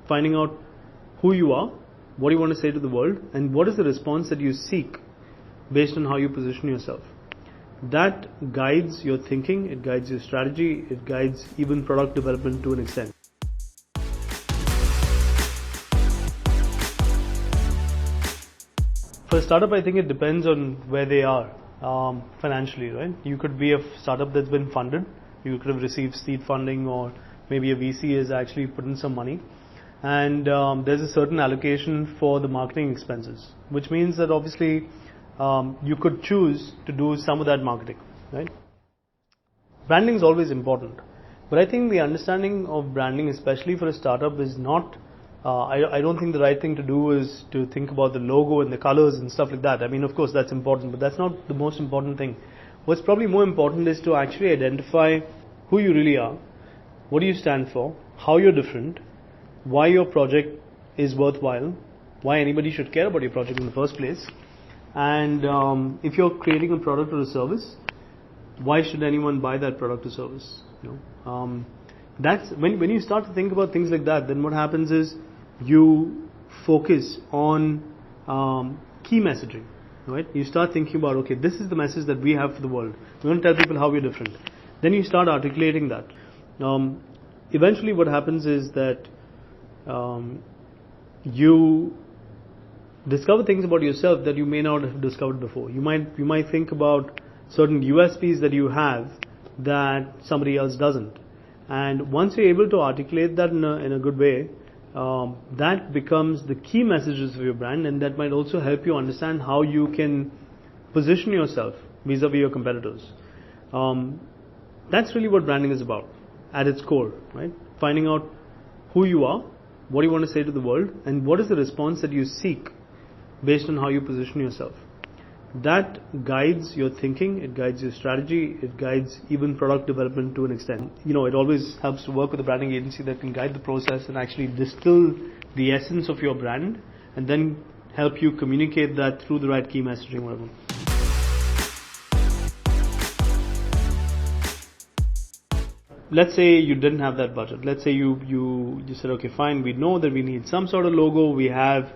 finding out who you are, what you want to say to the world, and what is the response that you seek based on how you position yourself. That guides your thinking, it guides your strategy, it guides even product development to an extent. For a startup, I think it depends on where they are financially, right? You could be a startup that's been funded, you could have received seed funding, or maybe a VC has actually put in some money, and there's a certain allocation for the marketing expenses, which means that obviously you could choose to do some of that marketing, right? Branding is always important, but I think the understanding of branding, especially for a startup, is not I don't think the right thing to do is to think about the logo and the colors and stuff like that. I mean, of course that's important, but that's not the most important thing. What's probably more important is to actually identify who you really are, what do you stand for, how you're different, why your project is worthwhile, why anybody should care about your project in the first place, and if you're creating a product or a service, why should anyone buy that product or service? That's when you start to think about things like that, then what happens is you focus on key messaging, right? You start thinking about, okay, this is the message that we have for the world. We want to tell people how we're different. Then you start articulating that. Eventually what happens is that you discover things about yourself that you may not have discovered before. You might think about certain USPs that you have that somebody else doesn't. And once you're able to articulate that in a good way, that becomes the key messages of your brand, and that might also help you understand how you can position yourself vis-a-vis your competitors. That's really what branding is about at its core, right? Finding out who you are, what you want to say to the world, and what is the response that you seek based on how you position yourself. That guides your thinking, it guides your strategy, it guides even product development to an extent. It always helps to work with a branding agency that can guide the process and actually distill the essence of your brand and then help you communicate that through the right key messaging, whatever. Let's say you didn't have that budget. Let's say you said, okay, fine, we know that we need some sort of logo, we have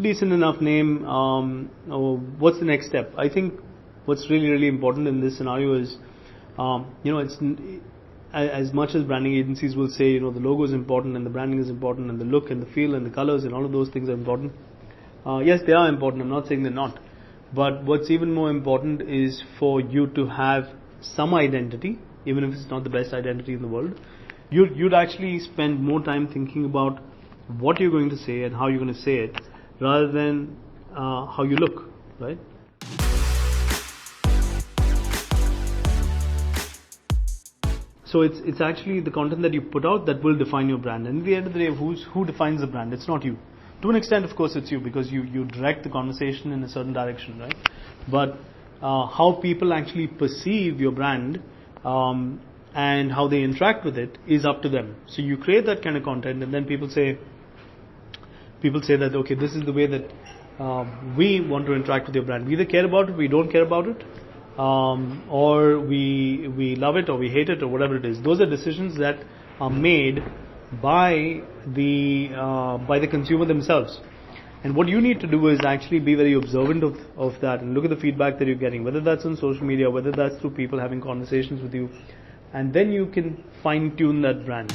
decent enough name, what's the next step? I think what's really important in this scenario is, it's as much as branding agencies will say, the logo is important and the branding is important and the look and the feel and the colors and all of those things are important. Yes, they are important. I'm not saying they're not. But what's even more important is for you to have some identity, even if it's not the best identity in the world. You'd actually spend more time thinking about what you're going to say and how you're going to say it, rather than how you look, right? So it's actually the content that you put out that will define your brand. And at the end of the day, who defines the brand? It's not you. To an extent, of course, it's you, because you direct the conversation in a certain direction, right? But how people actually perceive your brand and how they interact with it is up to them. So you create that kind of content, and then people say that, okay, this is the way that we want to interact with your brand. We either care about it, we don't care about it, or we love it or we hate it or whatever it is. Those are decisions that are made by the consumer themselves. And what you need to do is actually be very observant of that and look at the feedback that you're getting, whether that's on social media, whether that's through people having conversations with you, and then you can fine tune that brand.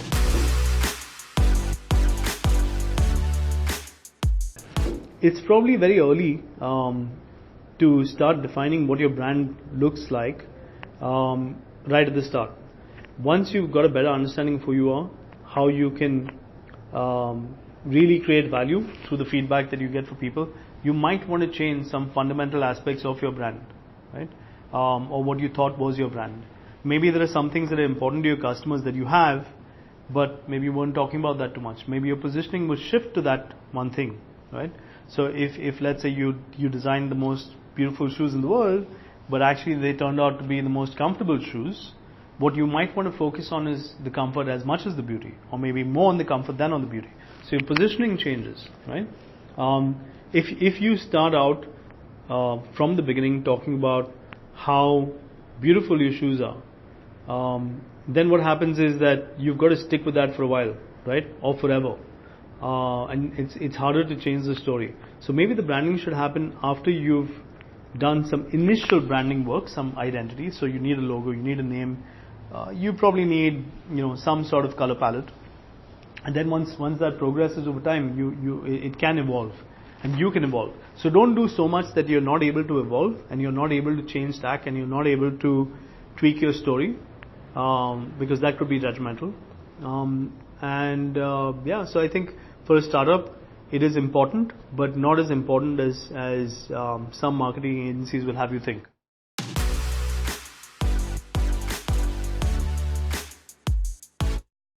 It's probably very early to start defining what your brand looks like right at the start. Once you've got a better understanding of who you are, how you can really create value through the feedback that you get from people, you might want to change some fundamental aspects of your brand, right? Or what you thought was your brand. Maybe there are some things that are important to your customers that you have, but maybe you weren't talking about that too much. Maybe your positioning will shift to that one thing, right? So if let's say you designed the most beautiful shoes in the world, but actually they turned out to be the most comfortable shoes, what you might want to focus on is the comfort as much as the beauty, or maybe more on the comfort than on the beauty. So your positioning changes, right? If you start out from the beginning talking about how beautiful your shoes are, then what happens is that you've got to stick with that for a while, right? Or forever. and it's harder to change the story. So maybe the branding should happen after you've done some initial branding work, some identity. So you need a logo, you need a name, you probably need some sort of color palette, and then once that progresses over time, it can evolve, and you can evolve. So don't do so much that you're not able to evolve, and you're not able to change tack, and you're not able to tweak your story, because that could be judgmental. So I think for a startup, it is important, but not as important as some marketing agencies will have you think.